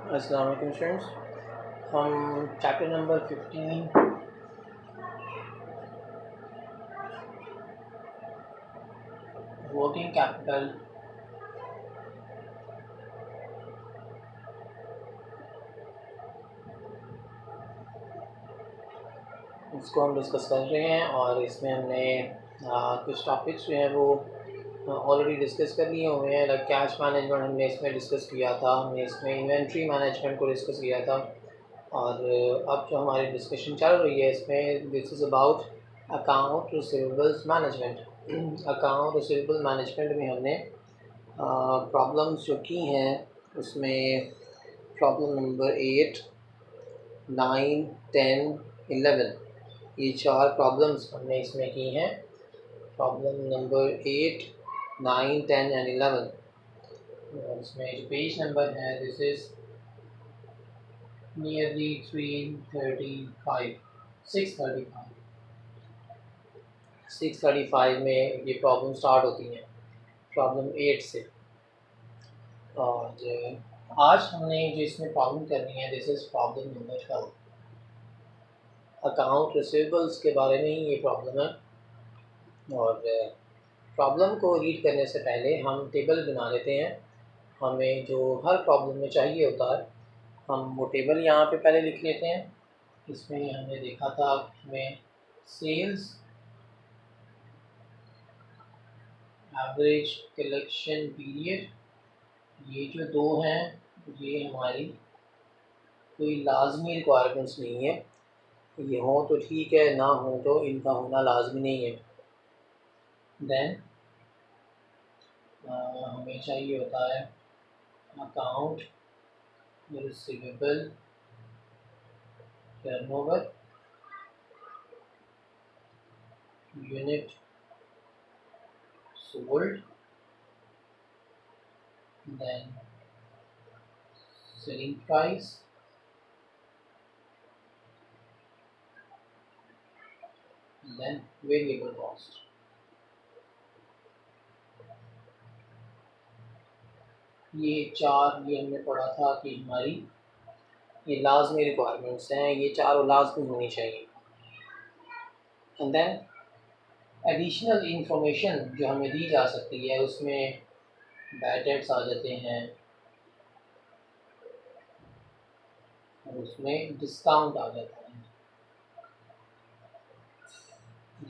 अस्सलाम वालेकुम स्टूडेंट्स, हम चैप्टर नंबर 15 वर्किंग कैपिटल इसको हम डिस्कस कर रहे हैं और इसमें हमने कुछ टॉपिक्स जो हैं वो ऑलरेडी डिस्कस कर लिए हुए हैं। लाइक कैश मैनेजमेंट हमने इसमें डिस्कस किया था, हमने इसमें इन्वेंट्री मैनेजमेंट को डिस्कस किया था और अब जो हमारी डिस्कशन चल रही है इसमें this is about account receivables management. Account receivable management में हमने प्रॉब्लम्स जो की हैं उसमें प्रॉब्लम नंबर 8, 9, 10, 11 ये 4 प्रॉब्लम्स हमने इसमें की हैं। प्रॉब्लम नंबर 8, 9, 10 एंड 11 और इसमें जो पेज नंबर है दिस इज़ नियरली 635 में ये प्रॉब्लम स्टार्ट होती हैं प्रॉब्लम 8 से। और आज हमने जो इसमें प्रॉब्लम करनी है this is problem number 12। Account receivables के बारे में ही ये प्रॉब्लम है और प्रॉब्लम को रीड करने से पहले हम टेबल बना लेते हैं। हमें जो हर प्रॉब्लम में चाहिए होता है हम वो टेबल यहाँ पे पहले लिख लेते हैं। इसमें हमने देखा था हमें सेल्स, एवरेज कलेक्शन पीरियड, ये जो दो हैं ये हमारी कोई लाजमी रिक्वायरमेंट्स नहीं है। ये हो तो ठीक है, ना हो तो इनका होना लाजमी नहीं है। देन हमें चाहिए होता है account receivable turnover, unit sold, then selling price, then variable cost. ये 4 ये हमने पढ़ा था कि हमारी ये लाजमी रिक्वायरमेंट्स हैं, ये चारों लाजमी होनी चाहिए। एंड देन एडिशनल इंफॉर्मेशन जो हमें दी जा सकती है उसमें बैड डेट्स आ जाते हैं और उसमें डिस्काउंट आ जाता है।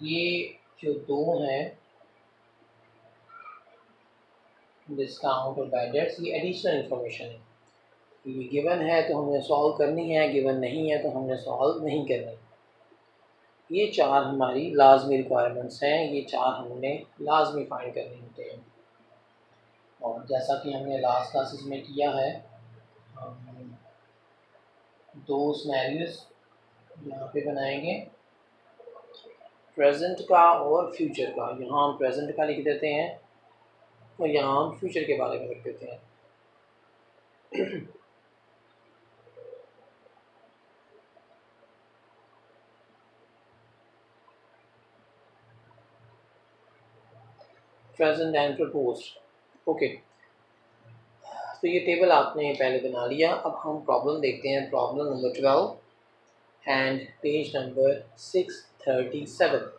ये जो दो हैं डिस्काउंट और बैड डेट्स ये एडिशनल इंफॉर्मेशन है। ये गिवन है तो हमने सॉल्व करनी है, गिवन नहीं है तो हमने सॉल्व नहीं करनी। ये 4 हमारी लाजमी रिक्वायरमेंट्स हैं, ये 4 हमने लाजमी फाइंड करने होते हैं। और जैसा कि हमने लास्ट क्लासेस में किया है हम 2 सिनेरियोस यहाँ पे बनाएंगे, प्रेजेंट का और फ्यूचर का। यहाँ हम प्रेजेंट का लिख देते हैं और यहाँ हम फ्यूचर के बारे में लिख देते हैं। Present and proposed. ओके, तो ये टेबल आपने पहले बना लिया। अब हम प्रॉब्लम देखते हैं, problem number 12 and page number 637।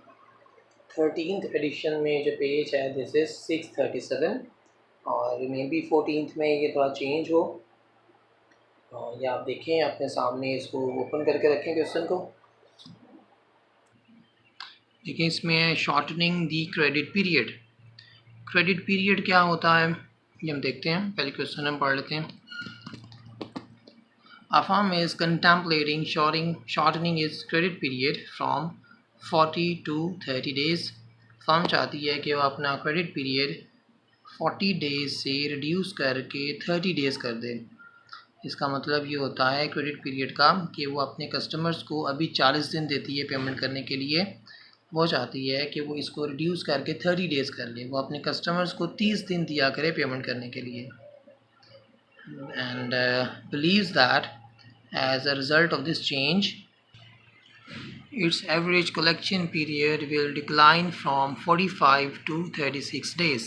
13th edition में जो पेज है दिस इज़ 637 और मे बी 14th में ये थोड़ा चेंज हो। और ये आप देखें अपने सामने, इसको ओपन करके रखें क्वेश्चन को। देखिए इसमें है शॉर्टनिंग दी क्रेडिट पीरियड। क्रेडिट पीरियड क्या होता है ये हम देखते हैं, पहले क्वेश्चन हम पढ़ लेते हैं। A firm is contemplating shortening its credit period from 40 to 30 days. Firm चाहती है कि वो अपना क्रेडिट पीरियड 40 डेज़ से रिड्यूस करके 30 डेज़ कर दे। इसका मतलब ये होता है क्रेडिट पीरियड का कि वो अपने कस्टमर्स को अभी 40 दिन देती है पेमेंट करने के लिए, वो चाहती है कि वो इसको रिड्यूस करके 30 डेज़ कर ले, वो अपने कस्टमर्स को 30 दिन दिया करे पेमेंट करने के लिए। And believes that as a result of this change its average collection period will decline from 45 to 36 days.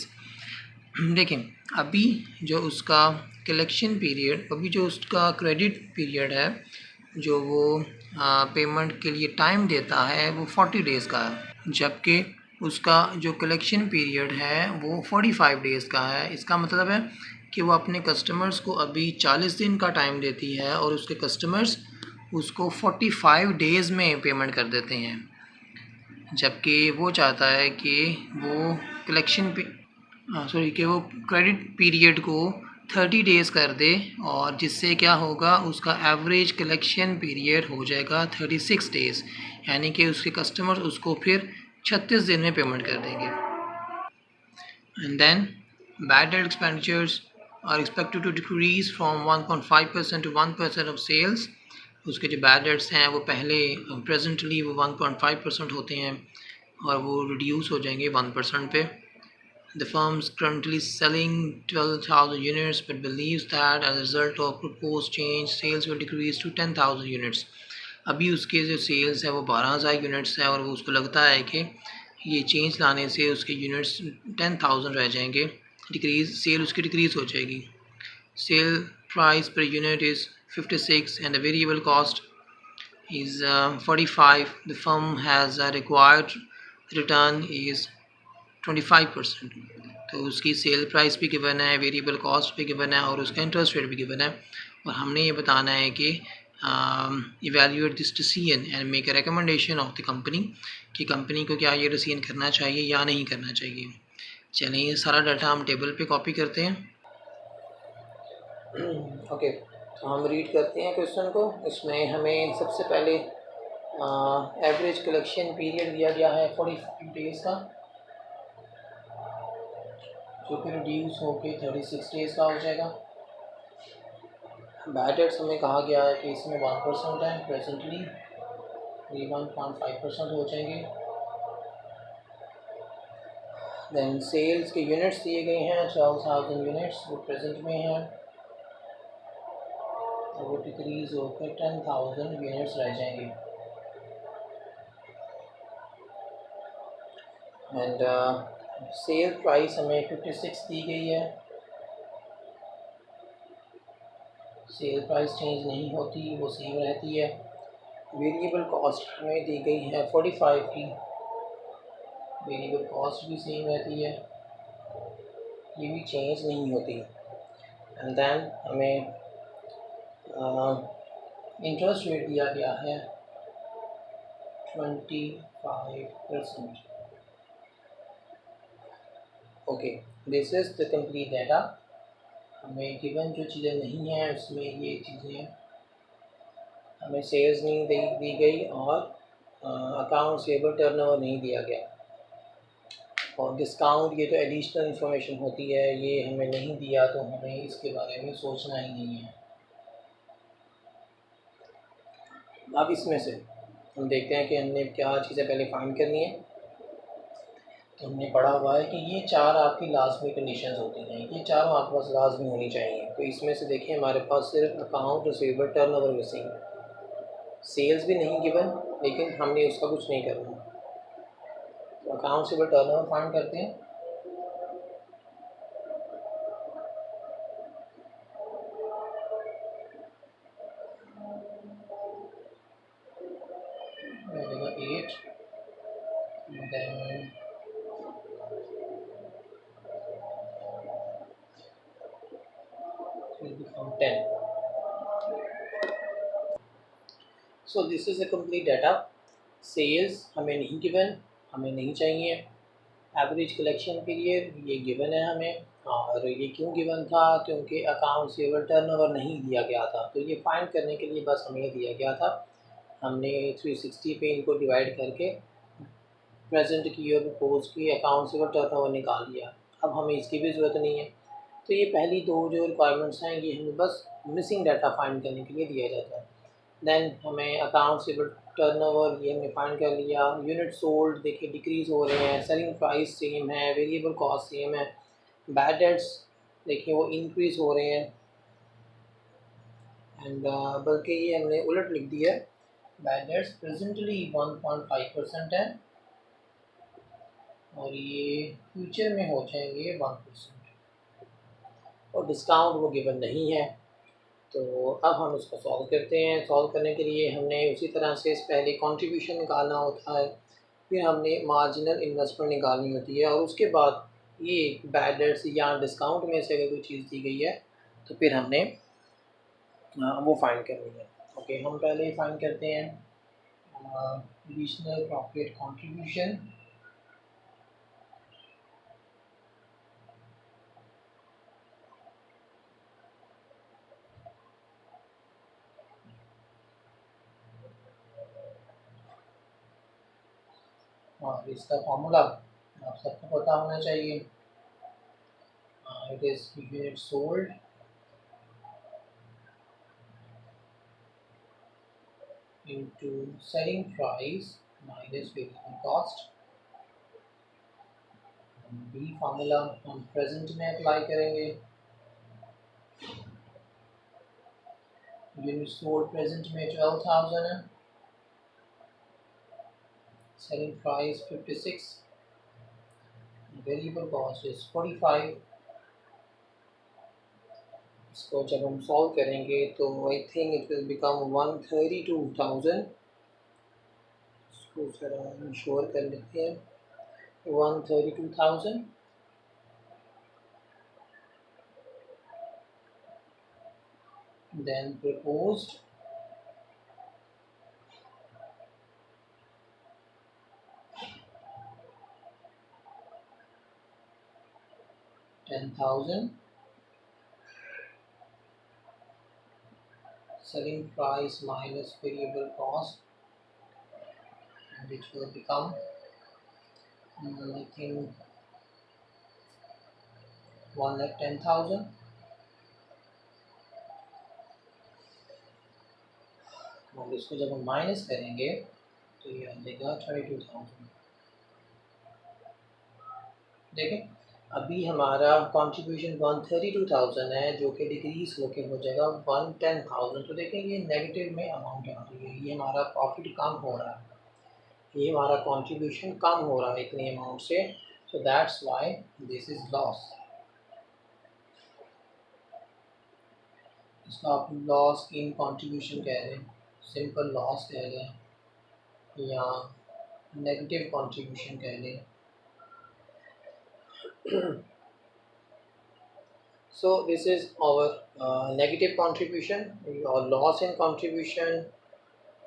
देखें, अभी जो उसका कलेक्शन पीरियड, अभी जो उसका क्रेडिट पीरियड है, जो वो पेमेंट के लिए टाइम देता है वो 40 डेज़ का है, जबकि उसका जो कलेक्शन पीरियड है वो 45 डेज़ का है। इसका मतलब है कि वो अपने कस्टमर्स को अभी 40 दिन का टाइम देती है और उसके कस्टमर्स उसको 45 डेज़ में पेमेंट कर देते हैं, जबकि वो चाहता है कि वो कलेक्शन कि वो क्रेडिट पीरियड को 30 डेज़ कर दे, और जिससे क्या होगा, उसका एवरेज कलेक्शन पीरियड हो जाएगा 36 डेज़, यानी कि उसके कस्टमर उसको फिर 36 दिन में पेमेंट कर देंगे। And then bad debt expenditures are expected to decrease from 1.5% to 1% of sales. उसके जो बैड डेट्स हैं वो पहले प्रेजेंटली वो 1.5% होते हैं और वो रिड्यूस हो जाएंगे 1% पे। The firm is currently selling 12,000 units but believes that as a result of proposed change, sales will decrease to 10,000 units. अभी उसके जो सेल्स है वो 12,000 यूनिट्स है और वो उसको लगता है कि ये चेंज लाने से उसके यूनिट्स 10,000 रह जाएंगे, सेल उसकी डिक्रीज़ हो जाएगी। Sale price per unit is 56 and the variable cost is 45. The firm has a required return is 25%। तो उसकी सेल प्राइस भी गिवन है, वेरिएबल कॉस्ट भी गिवन है और उसका इंटरेस्ट रेट भी गिवन है, और हमने ये बताना है कि evaluate this decision and make a recommendation of the company, कि कंपनी को क्या ये डिसीजन करना चाहिए या नहीं करना चाहिए। चलें, ये सारा डाटा हम टेबल पे कॉपी करते हैं। ओके, तो हम रीड करते हैं क्वेश्चन को। इसमें हमें सबसे पहले एवरेज कलेक्शन पीरियड दिया गया है 45 डेज़ का, जो कि रिड्यूस होकर 36 डेज़ का हो जाएगा। बैड डेट्स हमें कहा गया है कि इसमें 1% है, प्रेजेंटली ये 1.5% हो जाएंगे। देन सेल्स के यूनिट्स दिए गए हैं 12,000 यूनिट्स, वो प्रेजेंट में हैं और वो डिक्रीज़ होकर 10,000 यूनिट्स रह जाएंगे। एंड सेल प्राइस हमें 56 दी गई है, सेल प्राइस चेंज नहीं होती, वो सेम रहती है। वेरिएबल कॉस्ट हमें दी गई है 45 की, वेरिएबल कॉस्ट भी सेम रहती है, ये भी चेंज नहीं होती। एंड देन हमें इंटरेस्ट रेट दिया गया है 25%। Okay, this is the complete data. हमें गिवन जो चीज़ें नहीं हैं उसमें ये चीज़ें, हमें सेल्स नहीं दी गई और अकाउंट्स पेबल टर्नओवर नहीं दिया गया, और डिस्काउंट ये तो एडिशनल इन्फॉर्मेशन होती है, ये हमें नहीं दिया, तो हमें इसके बारे में सोचना ही नहीं है। अब इसमें से हम देखते हैं कि हमने क्या चीज़ें पहले फाइंड करनी है। तो हमने पढ़ा हुआ है कि ये 4 आपकी लाजमी कंडीशंस होती हैं, ये चारों आपके पास लाजमी होनी चाहिए। तो इसमें से देखिए हमारे पास सिर्फ account receivable turnover missing, sales भी नहीं गिवन, लेकिन हमने उसका कुछ नहीं करना। तो अकाउंट रिसीवेबल टर्नओवर फाइंड करते हैं। लगेगा 8, then will become 10. So this is a complete data. Sales हमें नहीं गिवन, हमें नहीं चाहिए। एवरेज कलेक्शन पीरियड ये गिवन है हमें, और ये क्यों गिवन था, क्योंकि अकाउंट रिसीवेबल टर्नओवर नहीं दिया गया था। तो ये फाइंड करने के लिए बस हमें दिया गया था, हमने 360 पे इनको डिवाइड करके प्रेजेंट की और प्रपोज की अकाउंट रिसीवेबल टर्नओवर निकाल लिया। अब हमें इसकी भी ज़रूरत नहीं है। तो ये पहली दो जो रिक्वायरमेंट्स हैं ये हमें बस मिसिंग डाटा फाइंड करने के लिए दिया जाता है। देन हमें अकाउंट रिसीवेबल टर्नओवर ये हमने फाइंड कर लिया। यूनिट सोल्ड देखिए डिक्रीज़ हो रहे हैं, सेलिंग प्राइस सेम है, वेरिएबल कॉस्ट सेम है। बैड डेट्स देखिए वो इंक्रीज़ हो रहे हैं, एंड बल्कि ये हमने उलट लिख दिया है, बैड डेट्स प्रेजेंटली 1.5% है और ये फ्यूचर में हो जाएंगे 1%। और डिस्काउंट वो गिवन नहीं है। तो अब हम उसको सॉल्व करते हैं। सॉल्व करने के लिए हमने उसी तरह से पहले कंट्रीब्यूशन निकालना होता है, फिर हमने मार्जिनल इन्वेस्टमेंट निकालनी होती है, और उसके बाद ये बैड डेट्स या डिस्काउंट में से अगर कोई चीज़ दी गई है तो फिर हमने वो फाइंड करनी है। ओके, हम पहले फाइंड करते हैं एडिशनल प्रॉफिट कंट्रीब्यूशन। और इसका फॉर्मूला आप सबको पता होना चाहिए। It is unit sold into selling price minus variable cost। बी फार्मूला हम प्रेजेंट में अप्लाई करेंगे। यूनिट सोल्ड प्रेजेंट में 12,000 है, selling price 56, variable cost is 45। इसको जब हम सॉल्व करेंगे तो I think it will become 132,000। इसको ज़रा इंश्योर कर लेते हैं, 132,000। then proposed $10,000, selling price minus variable cost, and it will become I think 1,10,000। और इसको जब हम माइनस करेंगे तो ये आ जाएगा 22,000। देखें, अभी हमारा कंट्रीब्यूशन 132,000 है, जो कि डिक्रीज होके हो जाएगा 110,000। तो देखें ये नेगेटिव में अमाउंट आ रही है, ये हमारा प्रॉफिट कम हो रहा है, ये हमारा कंट्रीब्यूशन कम हो रहा है इतनी अमाउंट से। So that's why this is loss. इसको आप लॉस इन कंट्रीब्यूशन कह रहे हैं, सिंपल लॉस कह रहे हैं, या नेगेटिव कंट्रीब्यूशन कह रहे हैं। So this is our negative contribution or loss in contribution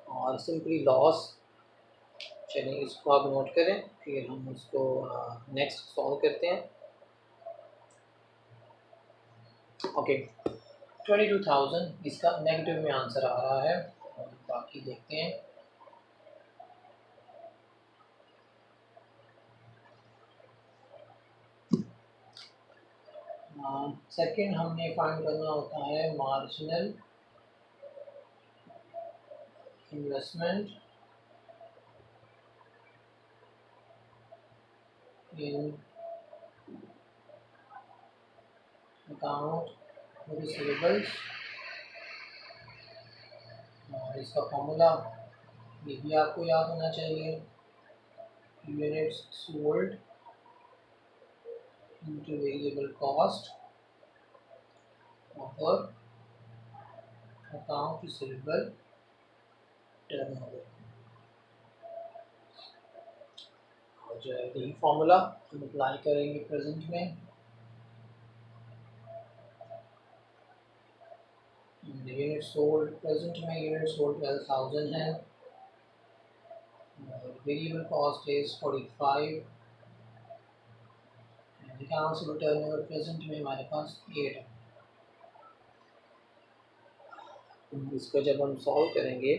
or simply loss। चलिए इसको आप नोट करें, फिर हम इसको नेक्स्ट सॉल्व करते हैं। ओके, 22,000 इसका नेगेटिव में आंसर आ रहा है, और बाकी देखते हैं। सेकंड हमने फाइंड करना होता है marginal investment in account receivables. और इसका फॉर्मूला ये भी आपको याद होना चाहिए, units sold into variable cost of account receivable turnover। और जो है यही फॉर्मूला हम अप्लाई करेंगे प्रेजेंट में। यूनिट सोल्ड प्रेजेंट में यूनिट सोल्ड 12,000 है, variable cost is 45, accounts turnover present में हमारे पास 8 है। इसको जब हम सॉल्व करेंगे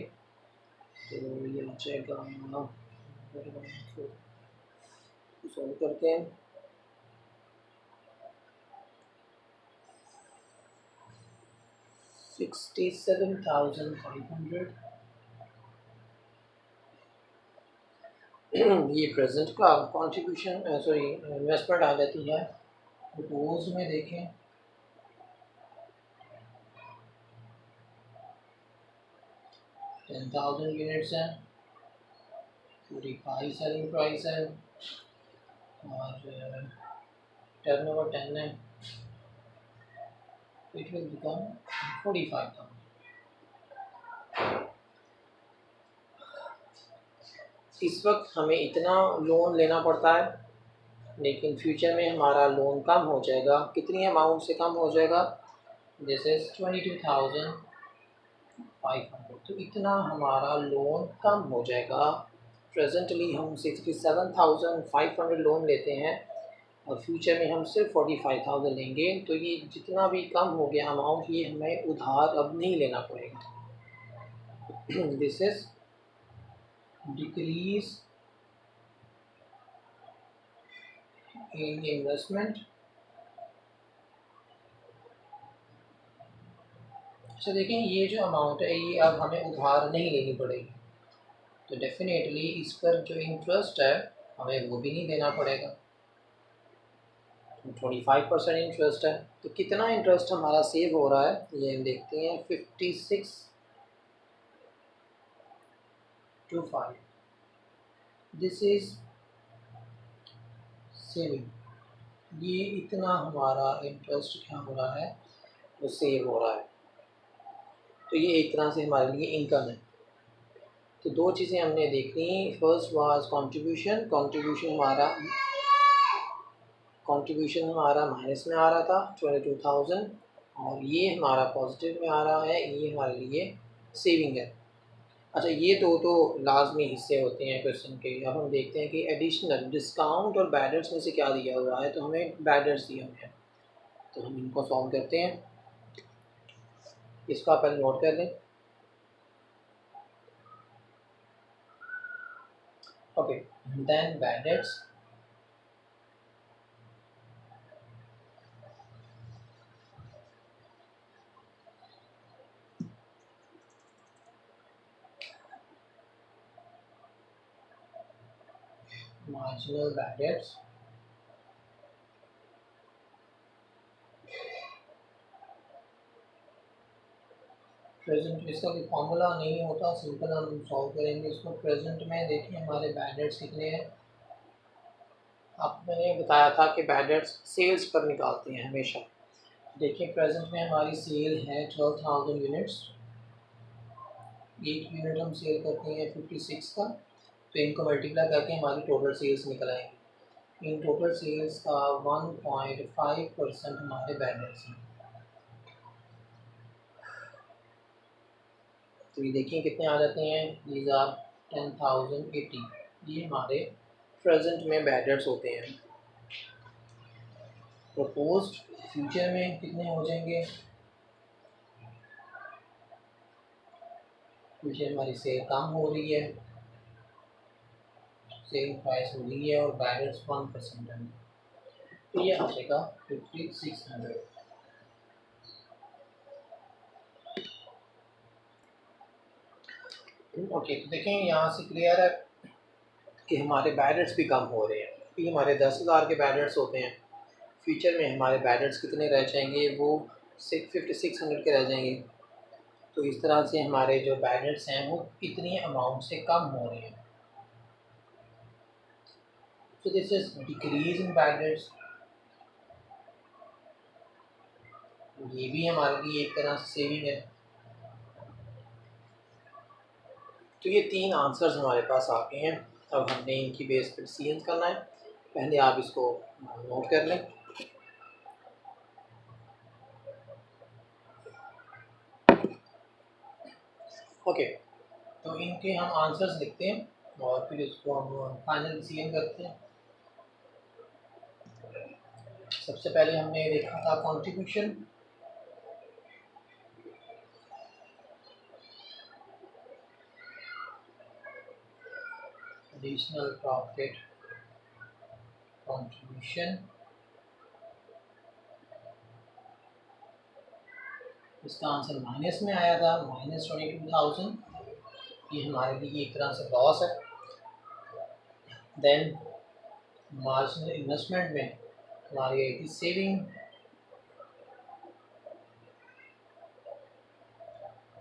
तो ये आ जाएगा, सॉल्व करते हैं। $67,500 ये प्रेजेंट का कंट्रीब्यूशन सॉरी इन्वेस्टमेंट आ जाती है। प्रपोज में देखें, $10,000 यूनिट्स हैं, 45 सेलिंग प्राइस है, और टर्नओवर 10 है। It will become 45,000। इस वक्त हमें इतना लोन लेना पड़ता है, लेकिन फ्यूचर में हमारा लोन कम हो जाएगा। कितनी अमाउंट से कम हो जाएगा? This is 22,500। तो इतना हमारा लोन कम हो जाएगा। प्रेजेंटली हम 67,500 लोन लेते हैं और फ्यूचर में हम सिर्फ 45,000 लेंगे। तो ये जितना भी कम हो गया अमाउंट, ये हमें उधार अब नहीं लेना पड़ेगा। This is decrease in investment. अच्छा देखें, ये जो अमाउंट है ये अब हमें उधार नहीं लेनी पड़ेगी, तो डेफिनेटली इस पर जो इंटरेस्ट है हमें वो भी नहीं देना पड़ेगा। 25% इंटरेस्ट है। तो कितना इंटरेस्ट हमारा सेव हो रहा है ये हम देखते हैं। 5625, दिस इज़ सेविंग। ये इतना हमारा इंटरेस्ट क्या हो रहा है, वो सेव हो रहा है। तो ये एक तरह से हमारे लिए इनकम है। तो दो चीज़ें हमने देखी। फर्स्ट वाज कंट्रीब्यूशन हमारा माइनस में आ रहा था 22,000, और ये हमारा पॉजिटिव में आ रहा है, ये हमारे लिए सेविंग है। अच्छा, ये दो तो लाजमी हिस्से होते हैं क्वेश्चन के। अब हम देखते हैं कि एडिशनल डिस्काउंट और बैडर्स में से क्या दिया हुआ है। तो हमें बैडर्स दिए हुए हैं, तो हम इनको सॉल्व करते हैं। इसको आप पहले नोट कर लें। Okay, then bad debts marginal bad debts present. इसका कोई फॉर्मूला नहीं होता, सिंपल हम सॉल्व करेंगे इसको। प्रेजेंट में देखिए हमारे बैडर्स कितने हैं। अब मैंने बताया था कि बैडर्स सेल्स पर निकालते हैं हमेशा। देखिए प्रेजेंट में हमारी सेल है 12,000 यूनिट्स। एक यूनिट हम सेल करते हैं 56 का, तो इनको मल्टीप्लाई करके हमारी टोटल सेल्स निकल आएंगी। इन टोटल सेल्स का 1.5% हमारे बैडर्स हैं। तो ये देखिए कितने आ जाते हैं। These are 10,080। ये हमारे प्रेजेंट में बैडर्स होते हैं। प्रपोज्ड फ्यूचर में कितने हो जाएंगे? फ्यूचर हमारी सेल कम हो रही है, सेल प्राइस हो रही है और बैडर्स 1% है, तो ये आ जाएगा 5600। ओके, तो देखें यहाँ से क्लियर है कि हमारे बैडर्स भी कम हो रहे हैं। ये हमारे 10,000 के बैडर्स होते हैं। फ्यूचर में हमारे बैडर्स कितने रह जाएंगे? वो 5600 के रह जाएंगे। तो इस तरह से हमारे जो बैडर्स हैं वो इतनी अमाउंट से कम हो रहे हैं। तो this is decrease in badass. ये भी हमारे लिए एक तरह से सेविंग है। तो ये तीन आंसर्स हमारे पास आ गए हैं। अब हमने इनकी बेस पर डिसीजन करना है। पहले आप इसको नोट कर लें। ओके, तो इनके हम आंसर्स लिखते हैं और फिर इसको हम फाइनल डिसीजन करते हैं। सबसे पहले हमने देखा था कंट्रीब्यूशन। एडिशनल प्रॉफिट कंट्रीब्यूशन, इसका आंसर माइनस में आया था, -22,000। ये हमारे लिए एक तरह से लॉस है। देन मार्जिनल इन्वेस्टमेंट में हमारी आई थी saving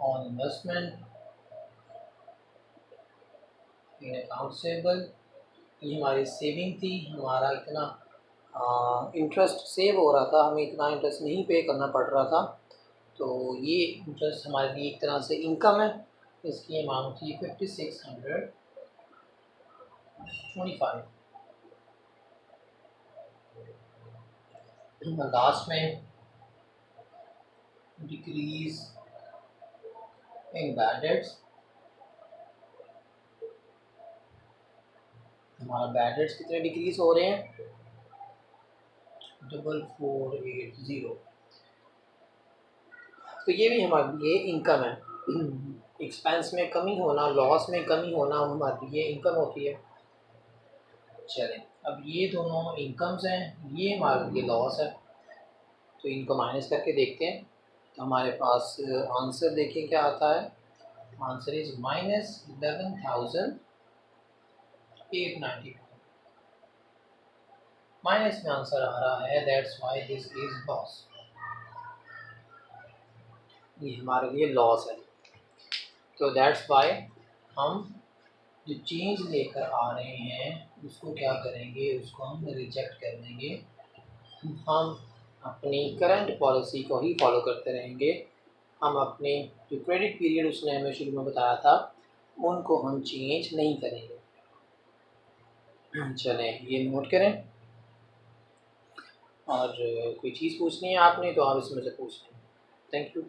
on investment in account सेबल। ये हमारी सेविंग थी, हमारा इतना इंटरेस्ट सेव हो रहा था, हमें इतना इंटरेस्ट नहीं पे करना पड़ रहा था। तो ये इंटरेस्ट हमारे लिए एक तरह से इनकम है। इसकी अमाउंट थी 5625। लास्ट में डिक्रीज इन बैड डेट्स, हमारा बैड डेट्स कितने डिक्रीज हो रहे हैं, 4480। तो ये भी हमारे लिए इनकम है। एक्सपेंस में कमी होना, लॉस में कमी होना हमारे लिए इनकम होती है। चलें, अब ये दोनों इनकम्स हैं, ये हमारे लिए लॉस है, तो इनको माइनस करके देखते हैं। तो हमारे पास आंसर देखिए क्या आता है। Answer is -11,890। माइनस में आंसर आ रहा है, that's why this is loss. ये हमारे लिए लॉस है। तो दैट्स व्हाई हम जो चेंज लेकर आ रहे हैं उसको क्या करेंगे, उसको हम रिजेक्ट कर देंगे। हम अपनी करंट पॉलिसी को ही फॉलो करते रहेंगे। हम अपने जो क्रेडिट पीरियड उसने हमें शुरू में बताया था उनको हम चेंज नहीं करेंगे। चलें, ये नोट करें, और कोई चीज़ पूछनी है आपने तो आप इसमें से पूछ लें। Thank you.